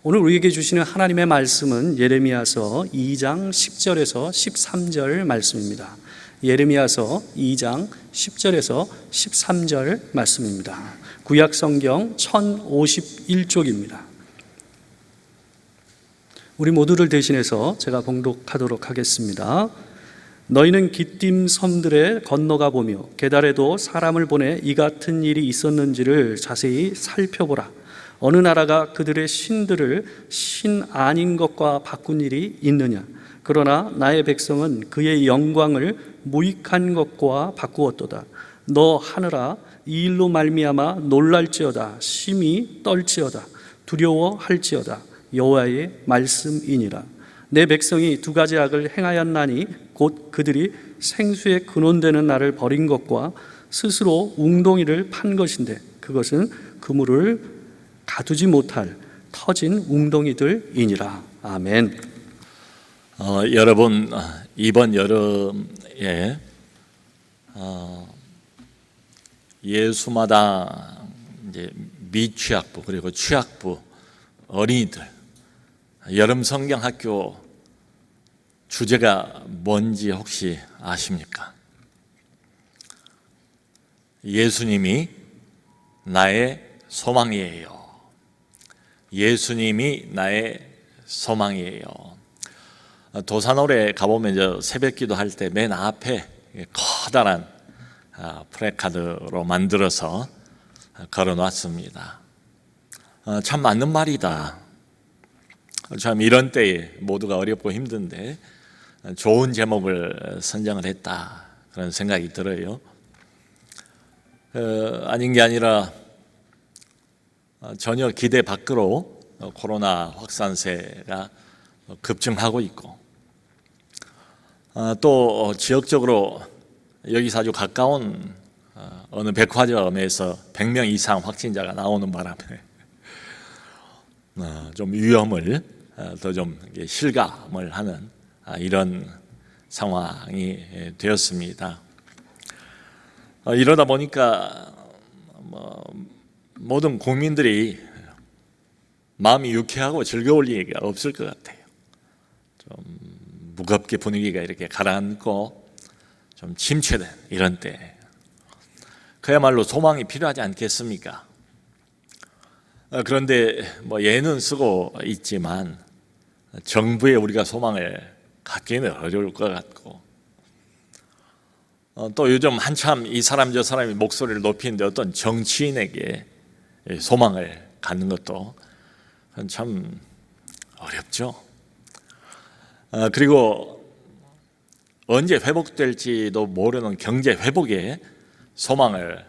오늘 우리에게 주시는 하나님의 말씀은 예레미야서 2장 10절에서 13절 말씀입니다. 예레미야서 2장 10절에서 13절 말씀입니다. 구약 성경 1051쪽입니다. 우리 모두를 대신해서 제가 봉독하도록 하겠습니다. 너희는 기띔 섬들에 건너가 보며 게달에도 사람을 보내 이 같은 일이 있었는지를 자세히 살펴보라. 어느 나라가 그들의 신들을 신 아닌 것과 바꾼 일이 있느냐? 그러나 나의 백성은 그의 영광을 무익한 것과 바꾸었도다. 너 하늘아, 이 일로 말미암아 놀랄지어다. 심히 떨지어다. 두려워할지어다. 여호와의 말씀이니라. 내 백성이 두 가지 악을 행하였나니 곧 그들이 생수에 근원되는 나를 버린 것과 스스로 웅덩이를 판 것인데 그것은 그물을 가두지 못할 터진 웅덩이들이니라. 아멘. 여러분, 이번 여름에 예수마다 이제 미취학부 그리고 취학부 어린이들 여름 성경학교 주제가 뭔지 혹시 아십니까? 예수님이 나의 소망이에요. 예수님이 나의 소망이에요. 도산홀에 가보면 이제 새벽기도 할 때 맨 앞에 커다란 프래카드로 만들어서 걸어놨습니다. 참 맞는 말이다. 참 이런 때에 모두가 어렵고 힘든데 좋은 제목을 선정을 했다, 그런 생각이 들어요. 아닌 게 아니라 전혀 기대 밖으로 코로나 확산세가 급증하고 있고, 또 지역적으로 여기서 아주 가까운 어느 백화점에서 100명 이상 확진자가 나오는 바람에 좀 위험을 더 좀 실감을 하는 이런 상황이 되었습니다. 이러다 보니까 모든 국민들이 마음이 유쾌하고 즐거울 리가 없을 것 같아요. 좀 무겁게 분위기가 이렇게 가라앉고 좀 침체된 이런 때 그야말로 소망이 필요하지 않겠습니까? 그런데 예는 쓰고 있지만 정부에 우리가 소망을 갖기는 어려울 것 같고, 또 요즘 한참 이 사람 저 사람이 목소리를 높이는데 어떤 정치인에게 소망을 갖는 것도 참 어렵죠. 그리고 언제 회복될지도 모르는 경제 회복에 소망을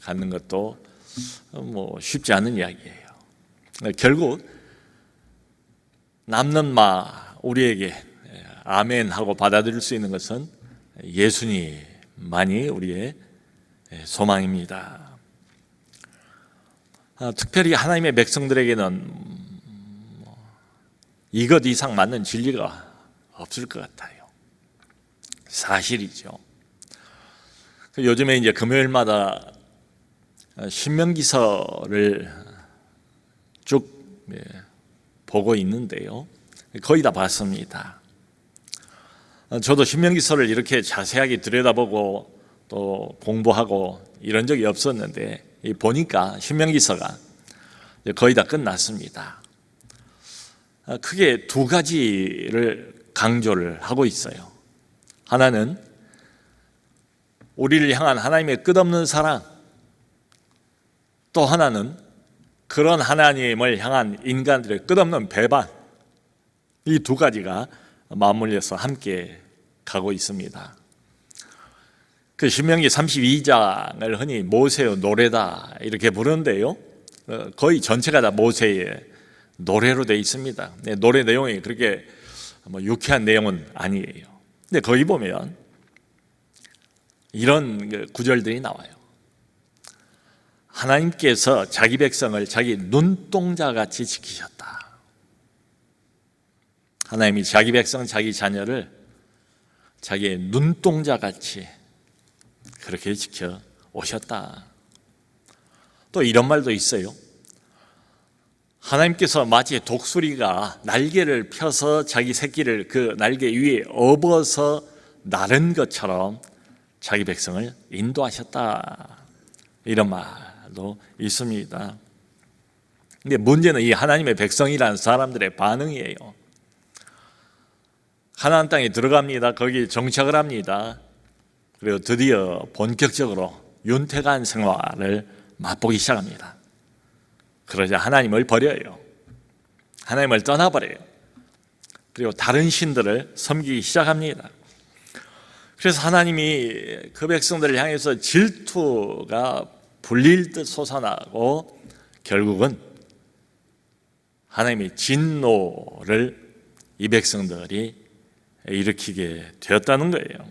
갖는 것도 쉽지 않은 이야기예요. 결국 남는 우리에게 아멘 하고 받아들일 수 있는 것은 예수님만이 우리의 소망입니다. 특별히 하나님의 백성들에게는 이것 이상 맞는 진리가 없을 것 같아요. 사실이죠. 요즘에 이제 금요일마다 신명기서를 쭉 보고 있는데요. 거의 다 봤습니다. 저도 신명기서를 이렇게 자세하게 들여다보고 또 공부하고 이런 적이 없었는데 보니까 신명기서가 거의 다 끝났습니다. 크게 두 가지를 강조를 하고 있어요. 하나는 우리를 향한 하나님의 끝없는 사랑, 또 하나는 그런 하나님을 향한 인간들의 끝없는 배반, 이 두 가지가 맞물려서 함께 가고 있습니다. 그 신명기 32장을 흔히 모세의 노래다 이렇게 부르는데요, 거의 전체가 다 모세의 노래로 되어 있습니다. 노래 내용이 그렇게 유쾌한 내용은 아니에요. 근데 거기 보면 이런 구절들이 나와요. 하나님께서 자기 백성을 자기 눈동자같이 지키셨다. 하나님이 자기 백성, 자기 자녀를 자기의 눈동자같이 그렇게 지켜 오셨다. 또 이런 말도 있어요. 하나님께서 마치 독수리가 날개를 펴서 자기 새끼를 그 날개 위에 업어서 나른 것처럼 자기 백성을 인도하셨다, 이런 말도 있습니다. 근데 문제는 이 하나님의 백성이라는 사람들의 반응이에요. 가나안 땅에 들어갑니다. 거기 정착을 합니다. 그리고 드디어 본격적으로 윤택한 생활을 맛보기 시작합니다. 그러자 하나님을 버려요. 하나님을 떠나버려요. 그리고 다른 신들을 섬기기 시작합니다. 그래서 하나님이 그 백성들을 향해서 질투가 불릴 듯 솟아나고 결국은 하나님의 진노를 이 백성들이 일으키게 되었다는 거예요.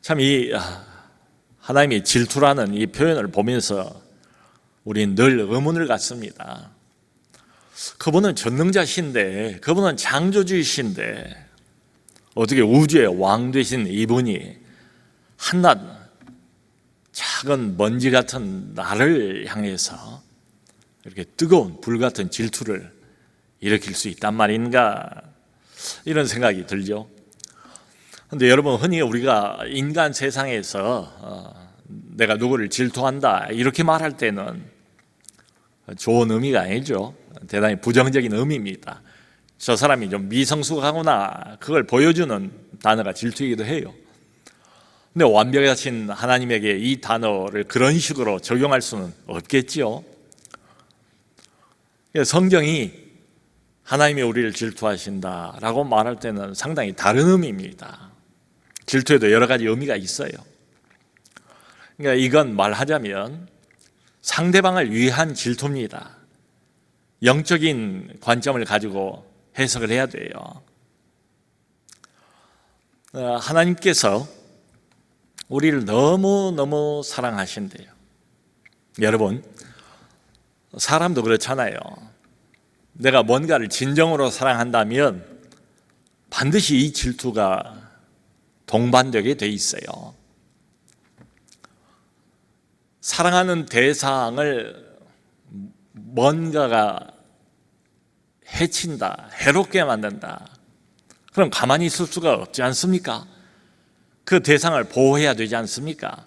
참 이 하나님의 질투라는 이 표현을 보면서 우리는 늘 의문을 갖습니다. 그분은 전능자신데, 그분은 창조주이신데 어떻게 우주의 왕 되신 이분이 한낱 작은 먼지 같은 나를 향해서 이렇게 뜨거운 불 같은 질투를 일으킬 수 있단 말인가, 이런 생각이 들죠. 그런데 여러분, 흔히 우리가 인간 세상에서 내가 누구를 질투한다 이렇게 말할 때는 좋은 의미가 아니죠. 대단히 부정적인 의미입니다. 저 사람이 좀 미성숙하구나, 그걸 보여주는 단어가 질투이기도 해요. 근데 완벽하신 하나님에게 이 단어를 그런 식으로 적용할 수는 없겠지요. 성경이 하나님이 우리를 질투하신다라고 말할 때는 상당히 다른 의미입니다. 질투에도 여러 가지 의미가 있어요. 그러니까 이건 말하자면 상대방을 위한 질투입니다. 영적인 관점을 가지고 해석을 해야 돼요. 하나님께서 우리를 너무너무 사랑하신대요. 여러분, 사람도 그렇잖아요. 내가 뭔가를 진정으로 사랑한다면 반드시 이 질투가 동반되게 돼 있어요. 사랑하는 대상을 뭔가가 해친다, 해롭게 만든다, 그럼 가만히 있을 수가 없지 않습니까? 그 대상을 보호해야 되지 않습니까?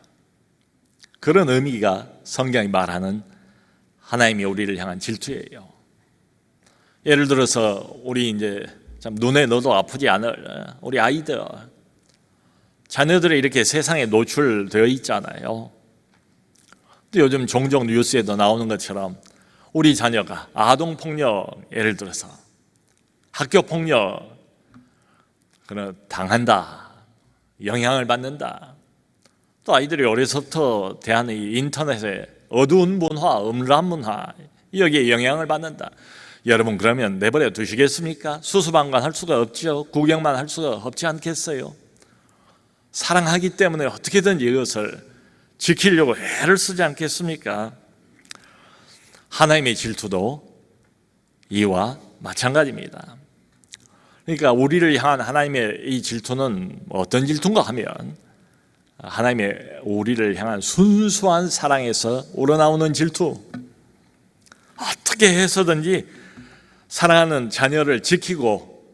그런 의미가 성경이 말하는 하나님이 우리를 향한 질투예요. 예를 들어서 우리 이제 참 눈에 넣어도 아프지 않을 우리 아이들, 자녀들이 이렇게 세상에 노출되어 있잖아요. 또 요즘 종종 뉴스에도 나오는 것처럼 우리 자녀가 아동폭력, 예를 들어서 학교폭력 당한다, 영향을 받는다. 또 아이들이 어려서부터 대하는 이 인터넷의 어두운 문화, 음란 문화, 여기에 영향을 받는다. 여러분, 그러면 내버려 두시겠습니까? 수수방관 할 수가 없죠. 구경만 할 수가 없지 않겠어요? 사랑하기 때문에 어떻게든지 이것을 지키려고 애를 쓰지 않겠습니까? 하나님의 질투도 이와 마찬가지입니다. 그러니까 우리를 향한 하나님의 이 질투는 어떤 질투인가 하면 하나님의 우리를 향한 순수한 사랑에서 우러나오는 질투. 어떻게 해서든지 사랑하는 자녀를 지키고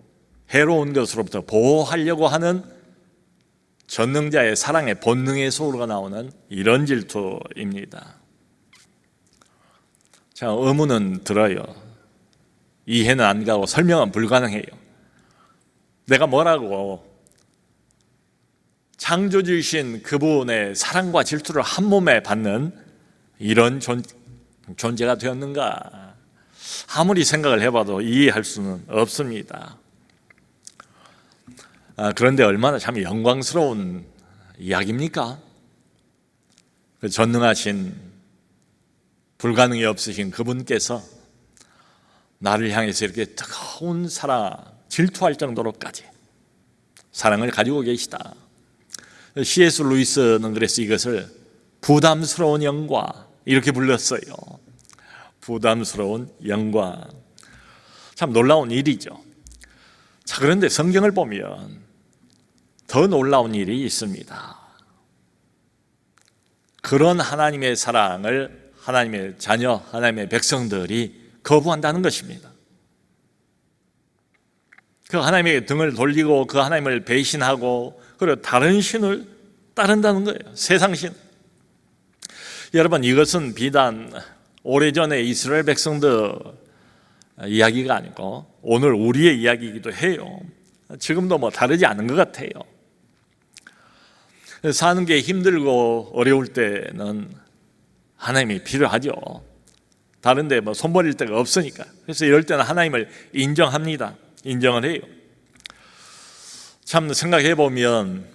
해로운 것으로부터 보호하려고 하는 전능자의 사랑의 본능에서 우러나오는 이런 질투입니다. 자, 의문은 들어요. 이해는 안 가고 설명은 불가능해요. 내가 뭐라고 창조주이신 그분의 사랑과 질투를 한 몸에 받는 이런 존재가 되었는가? 아무리 생각을 해봐도 이해할 수는 없습니다. 그런데 얼마나 참 영광스러운 이야기입니까? 그 전능하신, 불가능이 없으신 그분께서 나를 향해서 이렇게 뜨거운 사랑, 질투할 정도로까지 사랑을 가지고 계시다. C.S. 루이스는 그래서 이것을 부담스러운 영광, 이렇게 불렀어요. 부담스러운 영광. 참 놀라운 일이죠. 자, 그런데 성경을 보면 더 놀라운 일이 있습니다. 그런 하나님의 사랑을 하나님의 자녀, 하나님의 백성들이 거부한다는 것입니다. 그 하나님에게 등을 돌리고 그 하나님을 배신하고 그리고 다른 신을 따른다는 거예요. 세상 신. 여러분, 이것은 비단 오래전에 이스라엘 백성들 이야기가 아니고 오늘 우리의 이야기이기도 해요. 지금도 뭐 다르지 않은 것 같아요. 사는 게 힘들고 어려울 때는 하나님이 필요하죠. 다른데 뭐 손버릴 데가 없으니까. 그래서 이럴 때는 하나님을 인정합니다. 인정을 해요. 참 생각해 보면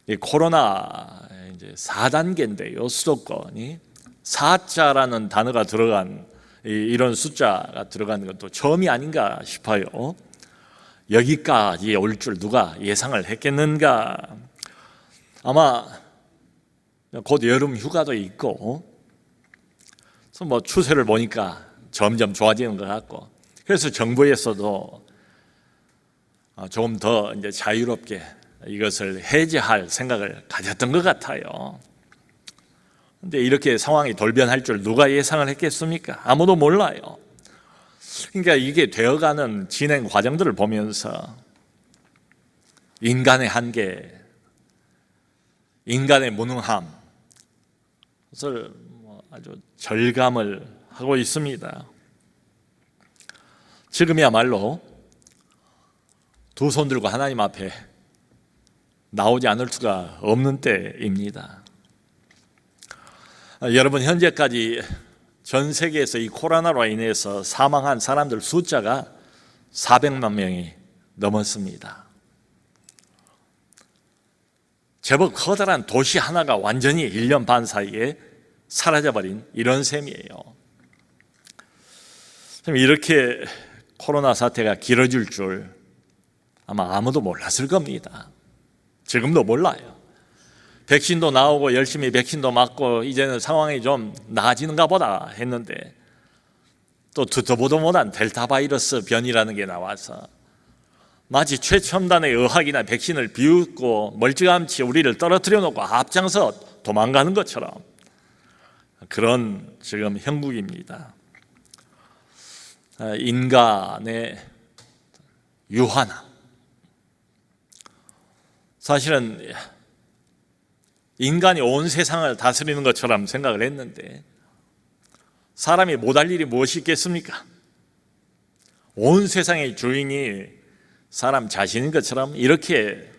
이 코로나 이제 4단계인데요. 수도권이 4자라는 단어가 들어간 이런 숫자가 들어가는 것도 처음이 아닌가 싶어요. 여기까지 올 줄 누가 예상을 했겠는가? 아마 곧 여름 휴가도 있고, 그래서 뭐 추세를 보니까 점점 좋아지는 것 같고, 그래서 정부에서도 조금 더 이제 자유롭게 이것을 해제할 생각을 가졌던 것 같아요. 근데 이렇게 상황이 돌변할 줄 누가 예상을 했겠습니까? 아무도 몰라요. 그러니까 이게 되어가는 진행 과정들을 보면서 인간의 한계, 인간의 무능함, 그것을 아주 절감을 하고 있습니다. 지금이야말로 두 손 들고 하나님 앞에 나오지 않을 수가 없는 때입니다. 여러분, 현재까지 전 세계에서 이 코로나로 인해서 사망한 사람들 숫자가 400만 명이 넘었습니다. 제법 커다란 도시 하나가 완전히 1년 반 사이에 사라져버린 이런 셈이에요. 이렇게 코로나 사태가 길어질 줄 아마 아무도 몰랐을 겁니다. 지금도 몰라요. 백신도 나오고 열심히 백신도 맞고 이제는 상황이 좀 나아지는가 보다 했는데 또 듣도 보도 못한 델타 바이러스 변이라는 게 나와서 마치 최첨단의 의학이나 백신을 비웃고 멀찌감치 우리를 떨어뜨려 놓고 앞장서 도망가는 것처럼 그런 지금 형국입니다. 인간의 유한함. 사실은 인간이 온 세상을 다스리는 것처럼 생각을 했는데 사람이 못할 일이 무엇이 있겠습니까? 온 세상의 주인이 사람 자신인 것처럼 이렇게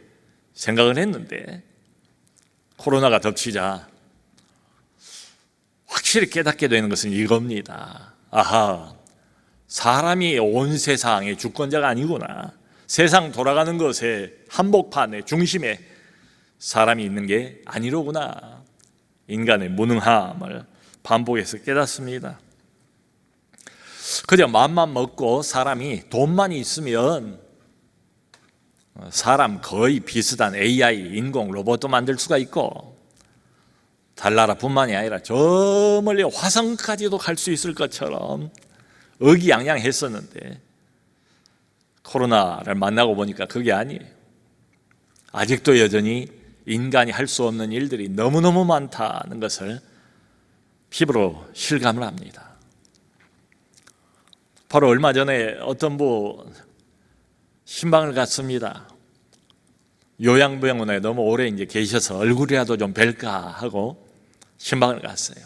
생각을 했는데 코로나가 덮치자 확실히 깨닫게 되는 것은 이겁니다. 아하, 사람이 온 세상의 주권자가 아니구나. 세상 돌아가는 것의 한복판의 중심에 사람이 있는 게 아니로구나. 인간의 무능함을 반복해서 깨닫습니다. 그저 맘만 먹고 사람이 돈만 있으면 사람 거의 비슷한 AI, 인공 로봇도 만들 수가 있고 달나라뿐만이 아니라 저 멀리 화성까지도 갈 수 있을 것처럼 의기양양했었는데 코로나를 만나고 보니까 그게 아니에요. 아직도 여전히 인간이 할 수 없는 일들이 너무너무 많다는 것을 피부로 실감을 합니다. 바로 얼마 전에 어떤 분 신방을 갔습니다. 요양병원에 너무 오래 이제 계셔서 얼굴이라도 좀 뵐까 하고 신방을 갔어요.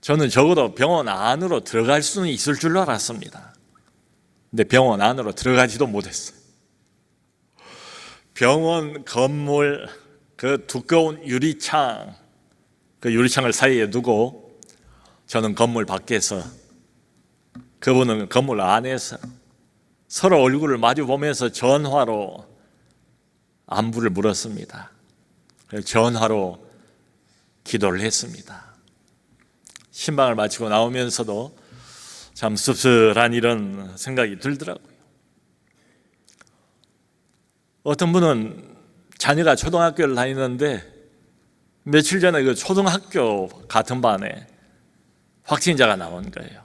저는 적어도 병원 안으로 들어갈 수는 있을 줄로 알았습니다. 근데 병원 안으로 들어가지도 못했어요. 병원 건물 그 두꺼운 유리창, 그 유리창을 사이에 두고 저는 건물 밖에서, 그분은 건물 안에서 서로 얼굴을 마주 보면서 전화로 안부를 물었습니다. 전화로 기도를 했습니다. 신방을 마치고 나오면서도 참 씁쓸한 이런 생각이 들더라고요. 어떤 분은 자녀가 초등학교를 다니는데 며칠 전에 그 초등학교 같은 반에 확진자가 나온 거예요.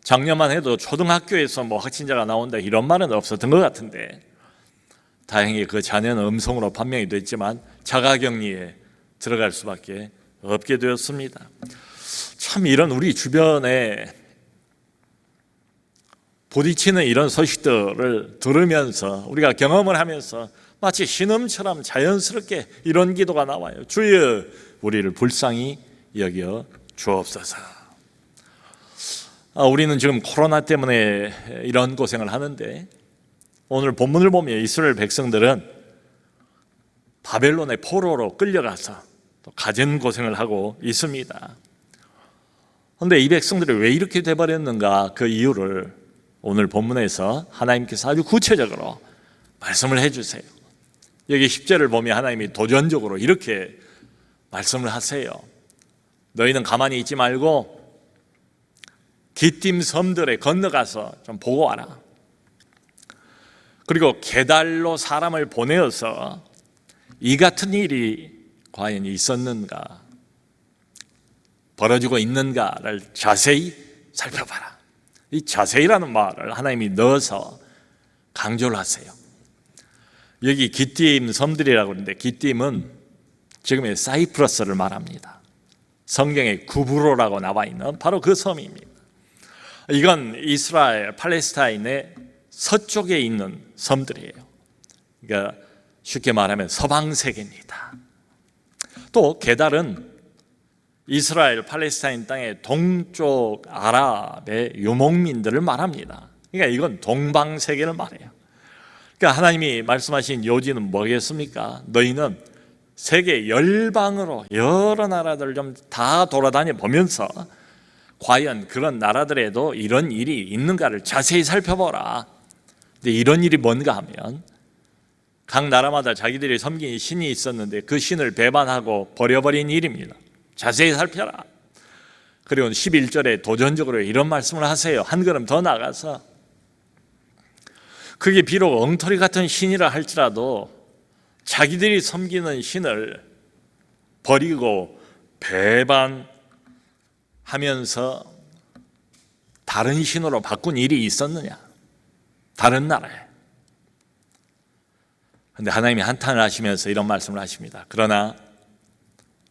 작년만 해도 초등학교에서 뭐 확진자가 나온다 이런 말은 없었던 것 같은데 다행히 그 자녀는 음성으로 판명이 됐지만 자가격리에 들어갈 수밖에 없게 되었습니다. 참 이런 우리 주변에 부딪히는 이런 소식들을 들으면서 우리가 경험을 하면서 마치 신음처럼 자연스럽게 이런 기도가 나와요. 주여, 우리를 불쌍히 여겨 주옵소서. 우리는 지금 코로나 때문에 이런 고생을 하는데, 오늘 본문을 보면 이스라엘 백성들은 바벨론의 포로로 끌려가서 또 가진 고생을 하고 있습니다. 그런데 이 백성들이 왜 이렇게 돼버렸는가, 그 이유를 오늘 본문에서 하나님께서 아주 구체적으로 말씀을 해주세요. 여기 10절을 보면 하나님이 도전적으로 이렇게 말씀을 하세요. 너희는 가만히 있지 말고 기띔 섬들에 건너가서 좀 보고 와라. 그리고 게달로 사람을 보내어서 이 같은 일이 과연 있었는가, 벌어지고 있는가를 자세히 살펴봐라. 이 자세히라는 말을 하나님이 넣어서 강조를 하세요. 여기 기띔 섬들이라고 하는데, 기띔은 지금의 사이프러스를 말합니다. 성경에 구브로라고 나와 있는 바로 그 섬입니다. 이건 이스라엘, 팔레스타인의 서쪽에 있는 섬들이에요. 그러니까 쉽게 말하면 서방 세계입니다. 또 게달은 이스라엘, 팔레스타인 땅의 동쪽 아랍의 유목민들을 말합니다. 그러니까 이건 동방 세계를 말해요. 그러니까 하나님이 말씀하신 요지는 뭐겠습니까? 너희는 세계 열방으로 여러 나라들 좀 다 돌아다녀 보면서 과연 그런 나라들에도 이런 일이 있는가를 자세히 살펴보라. 근데 이런 일이 뭔가 하면, 각 나라마다 자기들이 섬긴 신이 있었는데 그 신을 배반하고 버려버린 일입니다. 자세히 살펴라. 그리고 11절에 도전적으로 이런 말씀을 하세요. 한 걸음 더 나가서, 그게 비록 엉터리 같은 신이라 할지라도 자기들이 섬기는 신을 버리고 배반하면서 다른 신으로 바꾼 일이 있었느냐, 다른 나라에. 그런데 하나님이 한탄을 하시면서 이런 말씀을 하십니다. 그러나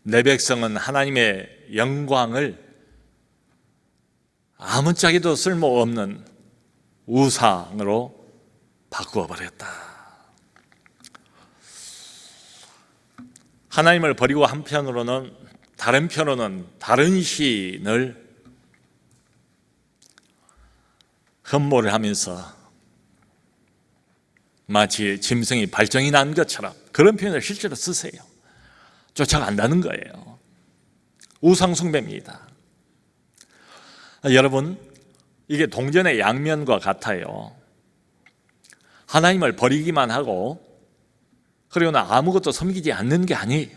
내 백성은 하나님의 영광을 아무짝에도 쓸모없는 우상으로 바꾸어 버렸다. 하나님을 버리고 한편으로는, 다른 편으로는 다른 신을 흠모를 하면서 마치 짐승이 발정이 난 것처럼, 그런 표현을 실제로 쓰세요. 쫓아간다는 거예요. 우상 숭배입니다. 여러분, 이게 동전의 양면과 같아요. 하나님을 버리기만 하고 그리고는 아무것도 섬기지 않는 게 아니에요.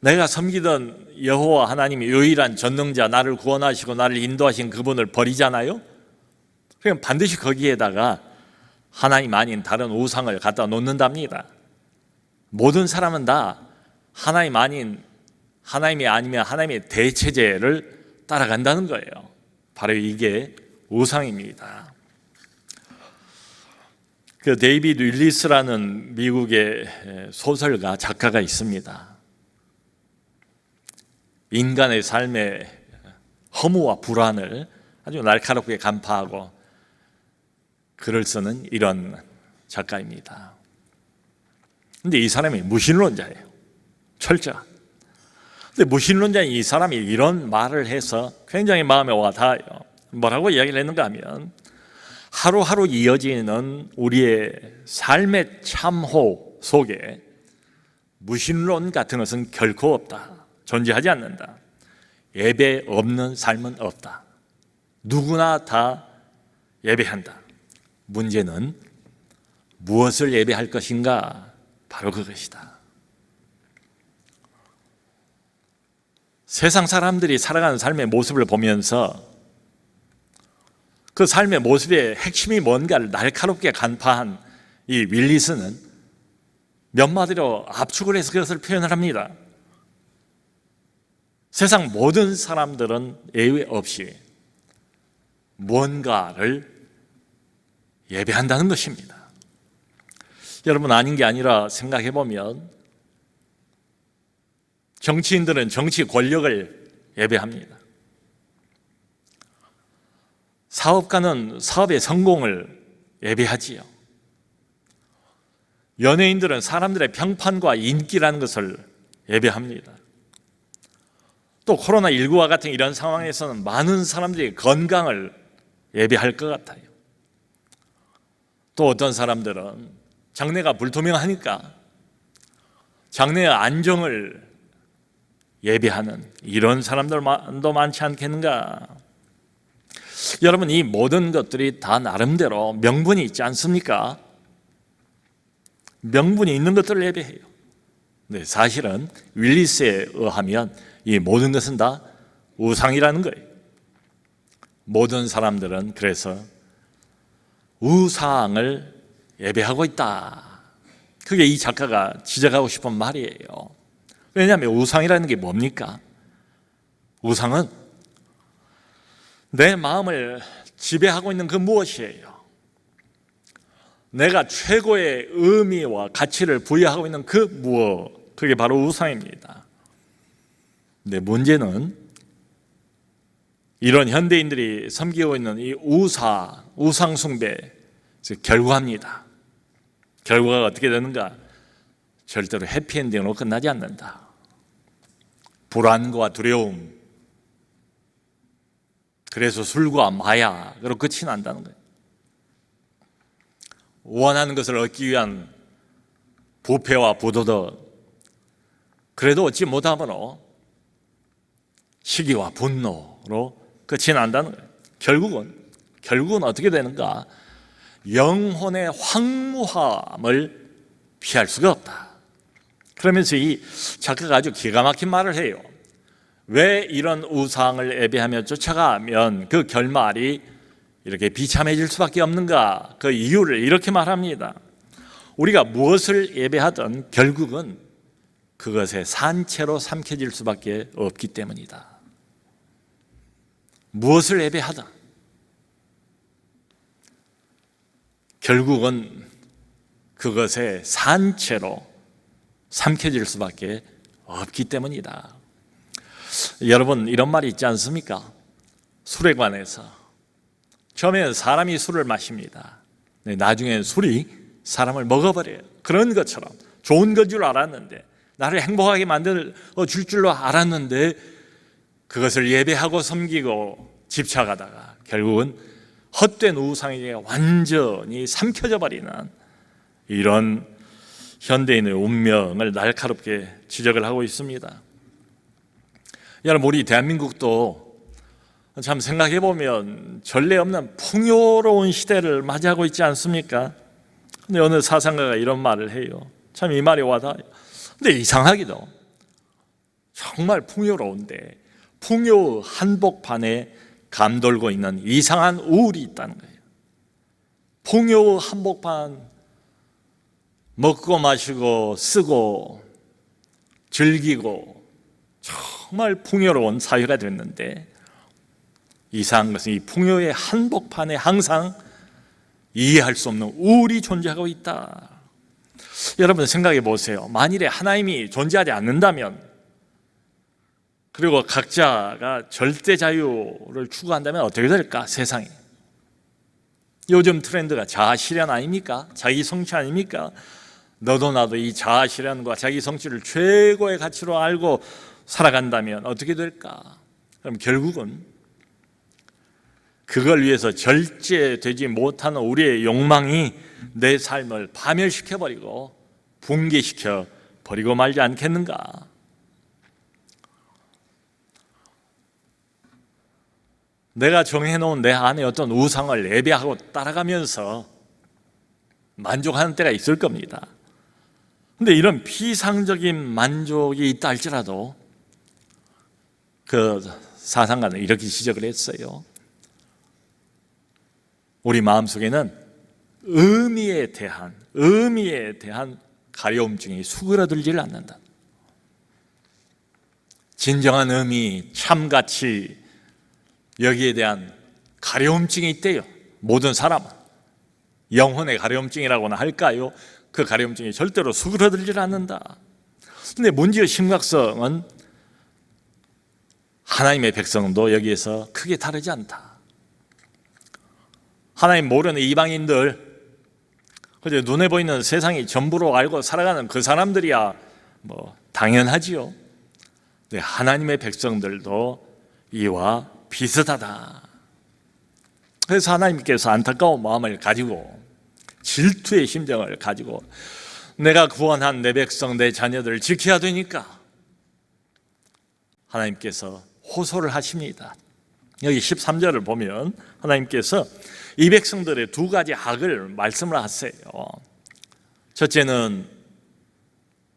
내가 섬기던 여호와 하나님이 유일한 전능자, 나를 구원하시고 나를 인도하신 그분을 버리잖아요. 그럼 반드시 거기에다가 하나님 아닌 다른 우상을 갖다 놓는답니다. 모든 사람은 다 하나님 아닌, 하나님이 아니면 하나님의 대체제를 따라간다는 거예요. 바로 이게 우상입니다. 그 데이비드 윌리스라는 미국의 소설가, 작가가 있습니다. 인간의 삶의 허무와 불안을 아주 날카롭게 간파하고 글을 쓰는 이런 작가입니다. 근데 이 사람이 무신론자예요. 철저한. 근데 무신론자인 이 사람이 이런 말을 해서 굉장히 마음에 와 닿아요. 뭐라고 이야기를 했는가 하면, 하루하루 이어지는 우리의 삶의 참호 속에 무신론 같은 것은 결코 없다. 존재하지 않는다. 예배 없는 삶은 없다. 누구나 다 예배한다. 문제는 무엇을 예배할 것인가? 바로 그것이다. 세상 사람들이 살아가는 삶의 모습을 보면서 그 삶의 모습의 핵심이 뭔가를 날카롭게 간파한 이 윌리스는 몇 마디로 압축을 해서 그것을 표현을 합니다. 세상 모든 사람들은 예외 없이 무언가를 예배한다는 것입니다. 여러분, 아닌 게 아니라 생각해 보면 정치인들은 정치 권력을 예배합니다. 사업가는 사업의 성공을 예배하지요. 연예인들은 사람들의 평판과 인기라는 것을 예배합니다. 또 코로나19와 같은 이런 상황에서는 많은 사람들이 건강을 예배할 것 같아요. 또 어떤 사람들은 장래가 불투명하니까 장래의 안정을 예배하는 이런 사람들도 많지 않겠는가? 여러분, 이 모든 것들이 다 나름대로 명분이 있지 않습니까? 명분이 있는 것들을 예배해요. 네, 사실은 윌리스에 의하면 이 모든 것은 다 우상이라는 거예요. 모든 사람들은 그래서 우상을 예배하고 있다. 그게 이 작가가 지적하고 싶은 말이에요. 왜냐하면 우상이라는 게 뭡니까? 우상은 내 마음을 지배하고 있는 그 무엇이에요? 내가 최고의 의미와 가치를 부여하고 있는 그 무엇, 그게 바로 우상입니다. 근데 문제는 이런 현대인들이 섬기고 있는 이 우상 숭배 결과입니다. 결과가 어떻게 되는가? 절대로 해피엔딩으로 끝나지 않는다. 불안과 두려움, 그래서 술과 마약으로 끝이 난다는 거예요. 원하는 것을 얻기 위한 부패와 부도덕, 그래도 얻지 못함으로 시기와 분노로 끝이 난다는 거예요. 결국은 어떻게 되는가? 영혼의 황무함을 피할 수가 없다. 그러면서 이 작가가 아주 기가 막힌 말을 해요. 왜 이런 우상을 예배하며 쫓아가면 그 결말이 이렇게 비참해질 수밖에 없는가? 그 이유를 이렇게 말합니다. 우리가 무엇을 예배하든 결국은 그것의 산채로 삼켜질 수밖에 없기 때문이다. 무엇을 예배하든 결국은 그것의 산채로 삼켜질 수밖에 없기 때문이다. 여러분, 이런 말이 있지 않습니까? 술에 관해서 처음에는 사람이 술을 마십니다. 나중에는 술이 사람을 먹어버려요. 그런 것처럼 좋은 것 줄 알았는데, 나를 행복하게 만들 줄 줄로 알았는데 그것을 예배하고 섬기고 집착하다가 결국은 헛된 우상에게 완전히 삼켜져 버리는 이런 현대인의 운명을 날카롭게 지적을 하고 있습니다. 여러분, 우리 대한민국도 참 생각해 보면 전례 없는 풍요로운 시대를 맞이하고 있지 않습니까? 근데 어느 사상가가 이런 말을 해요. 참 이 말이 와닿아요. 근데 이상하기도 정말 풍요로운데 풍요 한복판에 감돌고 있는 이상한 우울이 있다는 거예요. 풍요 한복판 먹고 마시고 쓰고 즐기고 정말 풍요로운 사회가 됐는데 이상한 것은 이 풍요의 한복판에 항상 이해할 수 없는 우울이 존재하고 있다. 여러분 생각해 보세요. 만일에 하나님이 존재하지 않는다면, 그리고 각자가 절대 자유를 추구한다면 어떻게 될까? 세상이. 요즘 트렌드가 자아 실현 아닙니까? 자기 성취 아닙니까? 너도 나도 이 자아 실현과 자기 성취를 최고의 가치로 알고 살아간다면 어떻게 될까? 그럼 결국은 그걸 위해서 절제되지 못하는 우리의 욕망이 내 삶을 파멸시켜버리고 붕괴시켜버리고 말지 않겠는가? 내가 정해놓은 내 안에 어떤 우상을 예배하고 따라가면서 만족하는 때가 있을 겁니다. 근데 이런 비상적인 만족이 있다 할지라도 그 사상가는 이렇게 지적을 했어요. 우리 마음속에는 의미에 대한 가려움증이 수그러들지를 않는다. 진정한 의미, 참 가치, 여기에 대한 가려움증이 있대요. 모든 사람은. 영혼의 가려움증이라고나 할까요? 그 가려움증이 절대로 수그러들지 않는다. 그런데 문제의 심각성은 하나님의 백성도 여기에서 크게 다르지 않다. 하나님 모르는 이방인들, 그저 눈에 보이는 세상이 전부로 알고 살아가는 그 사람들이야 뭐 당연하지요. 네, 하나님의 백성들도 이와 비슷하다. 그래서 하나님께서 안타까운 마음을 가지고 질투의 심정을 가지고 내가 구원한 내 백성, 내 자녀들을 지켜야 되니까 하나님께서 호소를 하십니다. 여기 13절을 보면 하나님께서 이 백성들의 두 가지 악을 말씀을 하세요. 첫째는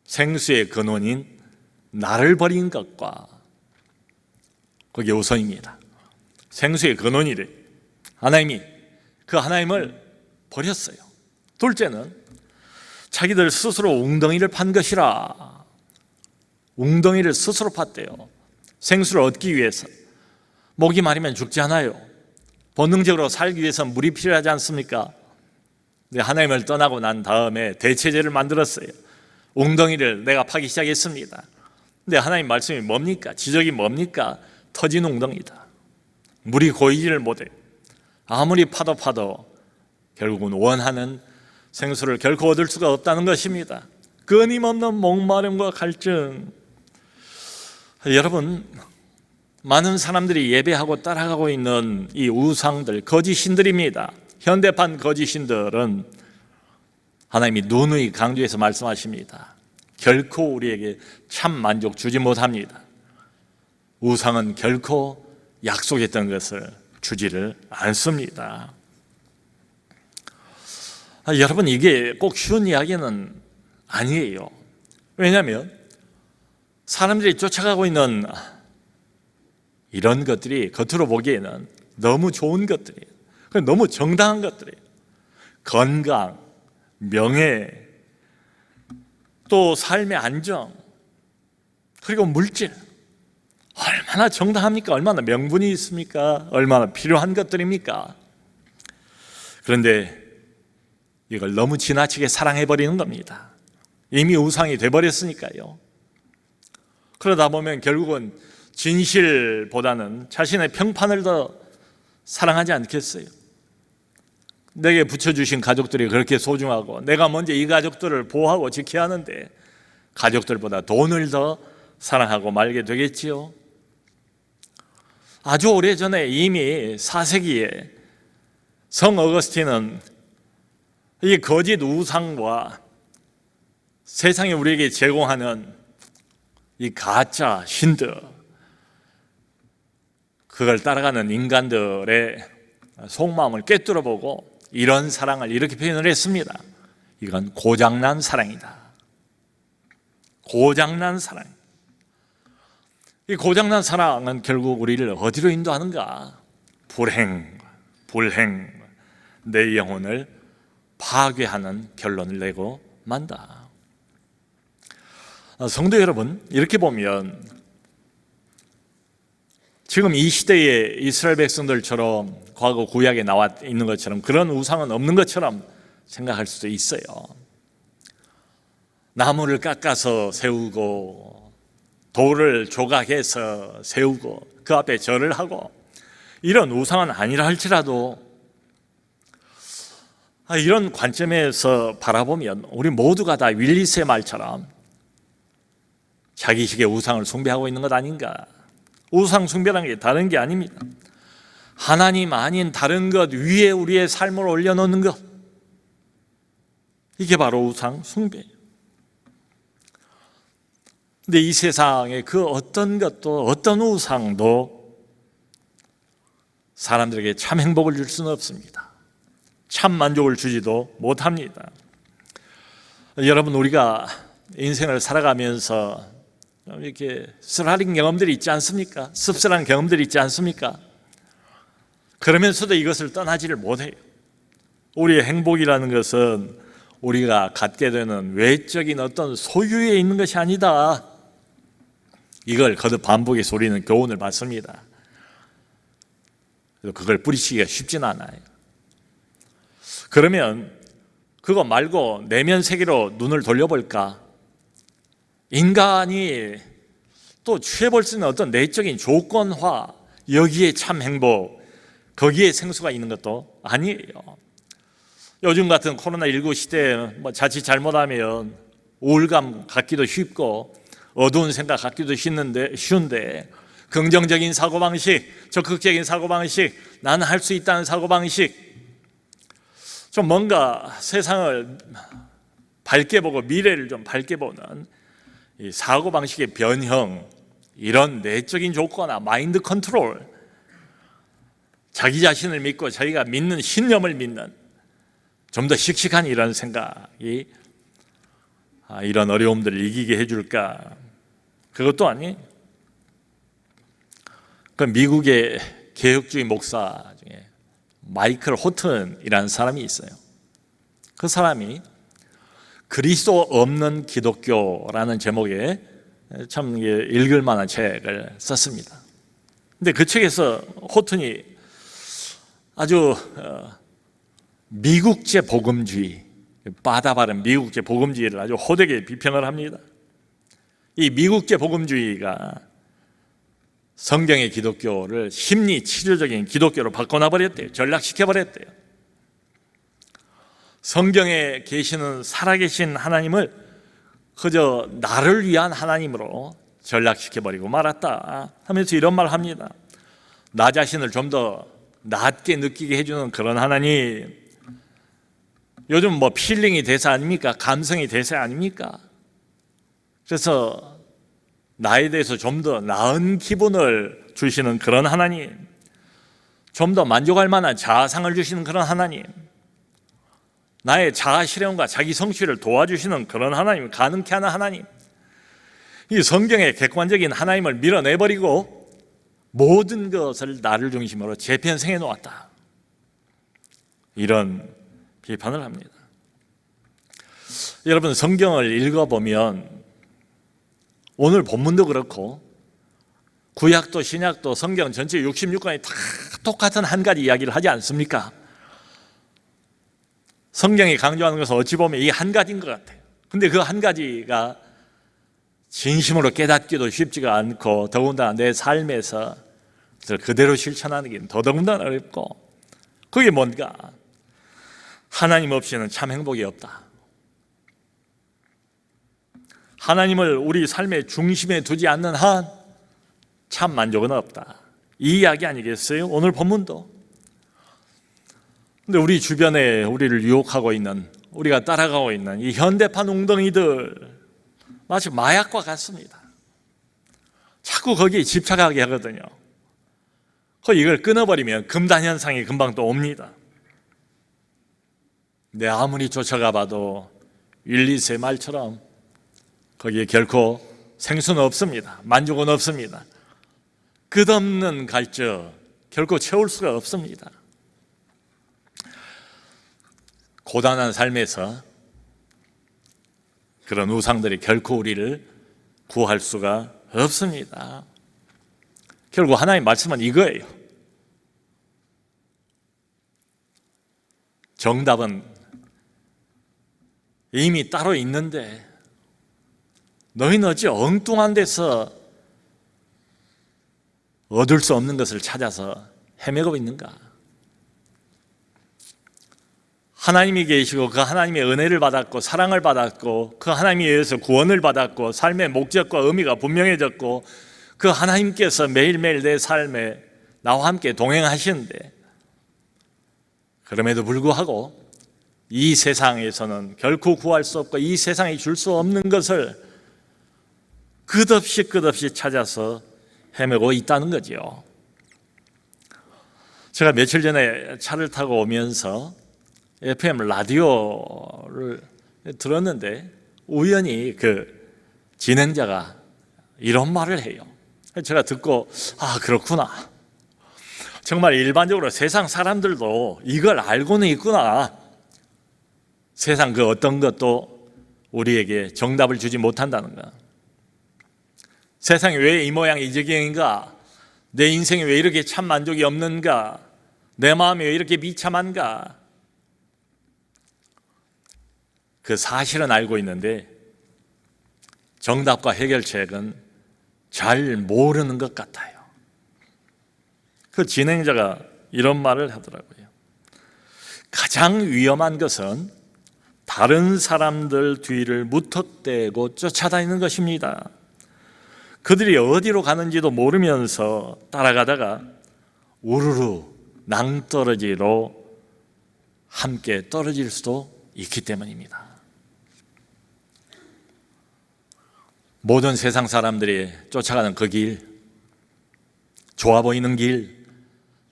생수의 근원인 나를 버린 것과, 그게 우선입니다. 생수의 근원이래. 하나님이 그 하나님을 버렸어요. 둘째는 자기들 스스로 웅덩이를 판 것이라. 웅덩이를 스스로 팠대요. 생수를 얻기 위해서. 목이 마르면 죽지 않아요. 본능적으로 살기 위해서 물이 필요하지 않습니까? 하나님을 떠나고 난 다음에 대체제를 만들었어요. 웅덩이를 내가 파기 시작했습니다. 근데 하나님 말씀이 뭡니까? 지적이 뭡니까? 터진 웅덩이다. 물이 고이지를 못해요. 아무리 파도 결국은 원하는 생수를 결코 얻을 수가 없다는 것입니다. 끊임없는 목마름과 갈증. 여러분, 많은 사람들이 예배하고 따라가고 있는 이 우상들, 거짓신들입니다. 현대판 거짓신들은 하나님이 누누이 강조해서 말씀하십니다. 결코 우리에게 참 만족 주지 못합니다. 우상은 결코 약속했던 것을 주지를 않습니다. 여러분, 이게 꼭 쉬운 이야기는 아니에요. 왜냐하면 사람들이 쫓아가고 있는 이런 것들이 겉으로 보기에는 너무 좋은 것들이에요. 너무 정당한 것들이에요. 건강, 명예, 또 삶의 안정, 그리고 물질. 얼마나 정당합니까? 얼마나 명분이 있습니까? 얼마나 필요한 것들입니까? 그런데 이걸 너무 지나치게 사랑해버리는 겁니다. 이미 우상이 돼버렸으니까요. 그러다 보면 결국은 진실보다는 자신의 평판을 더 사랑하지 않겠어요? 내게 붙여주신 가족들이 그렇게 소중하고 내가 먼저 이 가족들을 보호하고 지켜야 하는데 가족들보다 돈을 더 사랑하고 말게 되겠지요. 아주 오래전에 이미 4세기에 성 어거스틴은 이 거짓 우상과 세상이 우리에게 제공하는 이 가짜 신들, 그걸 따라가는 인간들의 속마음을 꿰뚫어보고 이런 사랑을 이렇게 표현을 했습니다. 이건 고장난 사랑이다. 고장난 사랑. 이 고장난 사랑은 결국 우리를 어디로 인도하는가? 불행, 내 영혼을 파괴하는 결론을 내고 만다. 성도 여러분, 이렇게 보면 지금 이 시대의 이스라엘 백성들처럼 과거 구약에 나와 있는 것처럼 그런 우상은 없는 것처럼 생각할 수도 있어요. 나무를 깎아서 세우고 돌을 조각해서 세우고 그 앞에 절을 하고 이런 우상은 아니라 할지라도 이런 관점에서 바라보면 우리 모두가 다 윌리스의 말처럼 자기식의 우상을 숭배하고 있는 것 아닌가? 우상 숭배라는 게 다른 게 아닙니다. 하나님 아닌 다른 것 위에 우리의 삶을 올려놓는 것, 이게 바로 우상 숭배예요. 근데 이 세상에 그 어떤 것도 어떤 우상도 사람들에게 참 행복을 줄 수는 없습니다. 참 만족을 주지도 못합니다. 여러분, 우리가 인생을 살아가면서 이렇게 쓰라린 경험들이 있지 않습니까? 씁쓸한 경험들이 있지 않습니까? 그러면서도 이것을 떠나지를 못해요. 우리의 행복이라는 것은 우리가 갖게 되는 외적인 어떤 소유에 있는 것이 아니다. 이걸 거듭 반복의 소리는 교훈을 받습니다. 그래서 그걸 뿌리치기가 쉽진 않아요. 그러면 그거 말고 내면 세계로 눈을 돌려볼까? 인간이 또 취해볼 수 있는 어떤 내적인 조건화, 여기에 참 행복, 거기에 생수가 있는 것도 아니에요. 요즘 같은 코로나19 시대에 뭐 자칫 잘못하면 우울감 갖기도 쉽고 어두운 생각 갖기도 쉬운데 긍정적인 사고방식, 적극적인 사고방식, 나는 할 수 있다는 사고방식, 좀 뭔가 세상을 밝게 보고 미래를 좀 밝게 보는 이 사고방식의 변형, 이런 내적인 조건화, 마인드 컨트롤, 자기 자신을 믿고 자기가 믿는 신념을 믿는 좀 더 씩씩한 이런 생각이 이런 어려움들을 이기게 해줄까? 그것도 아니. 그 미국의 개혁주의 목사 중에 마이클 호튼이라는 사람이 있어요. 그 사람이 그리스도 없는 기독교라는 제목의 참 읽을 만한 책을 썼습니다. 근데 그 책에서 호튼이 아주 미국제 복음주의, 바다바른 미국제 복음주의를 아주 호되게 비평을 합니다. 이 미국제 복음주의가 성경의 기독교를 심리 치료적인 기독교로 바꿔놔버렸대요. 전락시켜버렸대요. 성경에 계시는 살아계신 하나님을 그저 나를 위한 하나님으로 전락시켜버리고 말았다 하면서 이런 말을 합니다. 나 자신을 좀 더 낮게 느끼게 해주는 그런 하나님, 요즘 뭐 필링이 대세 아닙니까? 감성이 대세 아닙니까? 그래서 나에 대해서 좀 더 나은 기분을 주시는 그런 하나님, 좀 더 만족할 만한 자아상을 주시는 그런 하나님, 나의 자아 실현과 자기 성취를 도와주시는 그런 하나님, 가능케 하는 하나님, 이 성경의 객관적인 하나님을 밀어내버리고 모든 것을 나를 중심으로 재편성해 놓았다, 이런 비판을 합니다. 여러분, 성경을 읽어보면 오늘 본문도 그렇고 구약도 신약도 성경 전체 66권이 다 똑같은 한 가지 이야기를 하지 않습니까? 성경이 강조하는 것은 어찌 보면 이 한 가지인 것 같아요. 근데 그 한 가지가 진심으로 깨닫기도 쉽지가 않고 더군다나 내 삶에서 그대로 실천하는 게 더더군다나 어렵고, 그게 뭔가? 하나님 없이는 참 행복이 없다. 하나님을 우리 삶의 중심에 두지 않는 한 참 만족은 없다, 이 이야기 아니겠어요? 오늘 본문도. 근데 우리 주변에 우리를 유혹하고 있는, 우리가 따라가고 있는 이 현대판 웅덩이들 마치 마약과 같습니다. 자꾸 거기에 집착하게 하거든요. 이걸 끊어버리면 금단 현상이 금방 또 옵니다. 내 아무리 쫓아가 봐도 윌리스의 말처럼 거기에 결코 생수는 없습니다. 만족은 없습니다. 끝없는 갈증 결코 채울 수가 없습니다. 고단한 삶에서 그런 우상들이 결코 우리를 구할 수가 없습니다. 결국 하나님 말씀은 이거예요. 정답은 이미 따로 있는데 너희는 어찌 엉뚱한 데서 얻을 수 없는 것을 찾아서 헤매고 있는가? 하나님이 계시고 그 하나님의 은혜를 받았고 사랑을 받았고 그 하나님에 의해서 구원을 받았고 삶의 목적과 의미가 분명해졌고 그 하나님께서 매일매일 내 삶에 나와 함께 동행하시는데, 그럼에도 불구하고 이 세상에서는 결코 구할 수 없고 이 세상이 줄 수 없는 것을 끝없이 찾아서 헤매고 있다는 거죠. 제가 며칠 전에 차를 타고 오면서 FM 라디오를 들었는데 우연히 그 진행자가 이런 말을 해요. 제가 듣고 그렇구나, 정말 일반적으로 세상 사람들도 이걸 알고는 있구나. 세상 그 어떤 것도 우리에게 정답을 주지 못한다는 거. 세상이 왜 이 모양 이 지경인가? 내 인생이 왜 이렇게 참 만족이 없는가? 내 마음이 왜 이렇게 비참한가? 그 사실은 알고 있는데 정답과 해결책은 잘 모르는 것 같아요. 그 진행자가 이런 말을 하더라고요. 가장 위험한 것은 다른 사람들 뒤를 무턱대고 쫓아다니는 것입니다. 그들이 어디로 가는지도 모르면서 따라가다가 우르르 낭떠러지로 함께 떨어질 수도 있기 때문입니다. 모든 세상 사람들이 쫓아가는 그 길, 좋아 보이는 길,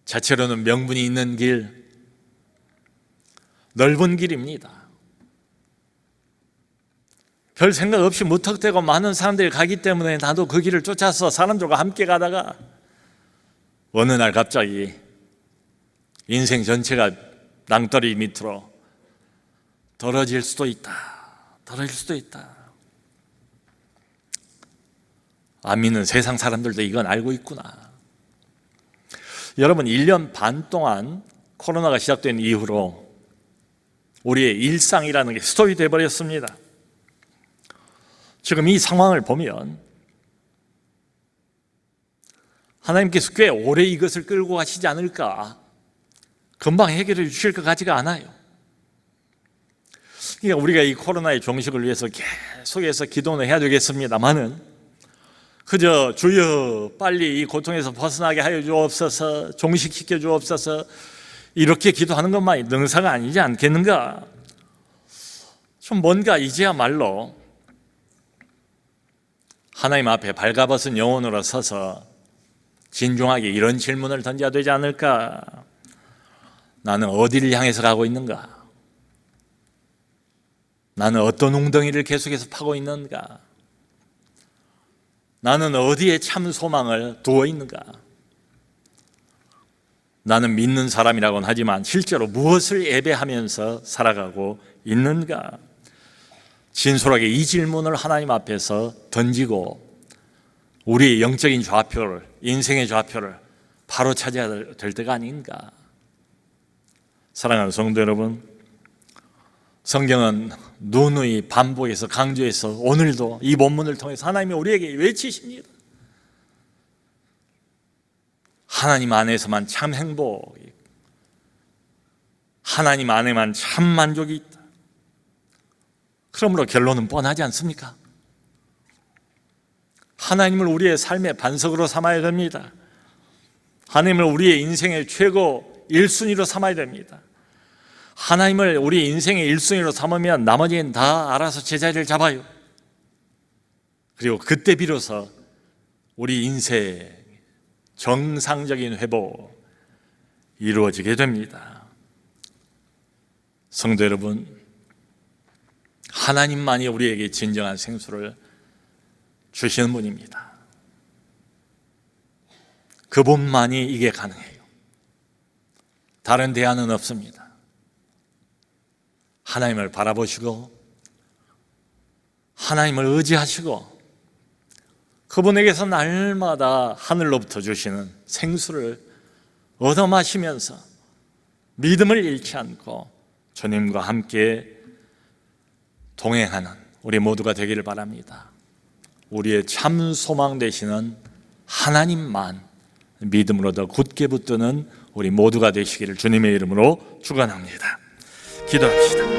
자체로는 명분이 있는 길, 넓은 길입니다. 별 생각 없이 무턱대고 많은 사람들이 가기 때문에 나도 그 길을 쫓아서 사람들과 함께 가다가 어느 날 갑자기 인생 전체가 낭떠러지 밑으로 떨어질 수도 있다. 떨어질 수도 있다. 안 믿는 세상 사람들도 이건 알고 있구나. 여러분, 1년 반 동안 코로나가 시작된 이후로 우리의 일상이라는 게 스톱이 되어버렸습니다. 지금 이 상황을 보면 하나님께서 꽤 오래 이것을 끌고 가시지 않을까, 금방 해결해 주실 것 같지가 않아요. 그러니까 우리가 이 코로나의 종식을 위해서 계속해서 기도는 해야 되겠습니다만은 그저 주여 빨리 이 고통에서 벗어나게 하여 주옵소서, 종식시켜 주옵소서, 이렇게 기도하는 것만이 능사가 아니지 않겠는가? 좀 뭔가 이제야말로 하나님 앞에 발가벗은 영혼으로 서서 진중하게 이런 질문을 던져야 되지 않을까? 나는 어디를 향해서 가고 있는가? 나는 어떤 웅덩이를 계속해서 파고 있는가? 나는 어디에 참 소망을 두어 있는가? 나는 믿는 사람이라고는 하지만 실제로 무엇을 예배하면서 살아가고 있는가? 진솔하게 이 질문을 하나님 앞에서 던지고 우리의 영적인 좌표를, 인생의 좌표를 바로 찾아야 될 때가 아닌가? 사랑하는 성도 여러분, 성경은 누누이 반복해서 강조해서 오늘도 이 본문을 통해서 하나님이 우리에게 외치십니다. 하나님 안에서만 참 행복, 하나님 안에만 참 만족이 있다. 그러므로 결론은 뻔하지 않습니까? 하나님을 우리의 삶의 반석으로 삼아야 됩니다. 하나님을 우리의 인생의 최고 1순위로 삼아야 됩니다. 하나님을 우리 인생의 1순위로 삼으면 나머지는 다 알아서 제자리를 잡아요. 그리고 그때 비로소 우리 인생 정상적인 회복 이루어지게 됩니다. 성도 여러분, 하나님만이 우리에게 진정한 생수를 주시는 분입니다. 그분만이 이게 가능해요. 다른 대안은 없습니다. 하나님을 바라보시고 하나님을 의지하시고 그분에게서 날마다 하늘로부터 주시는 생수를 얻어 마시면서 믿음을 잃지 않고 주님과 함께 동행하는 우리 모두가 되기를 바랍니다. 우리의 참 소망 되시는 하나님만 믿음으로 더 굳게 붙드는 우리 모두가 되시기를 주님의 이름으로 축원합니다. 기도합시다.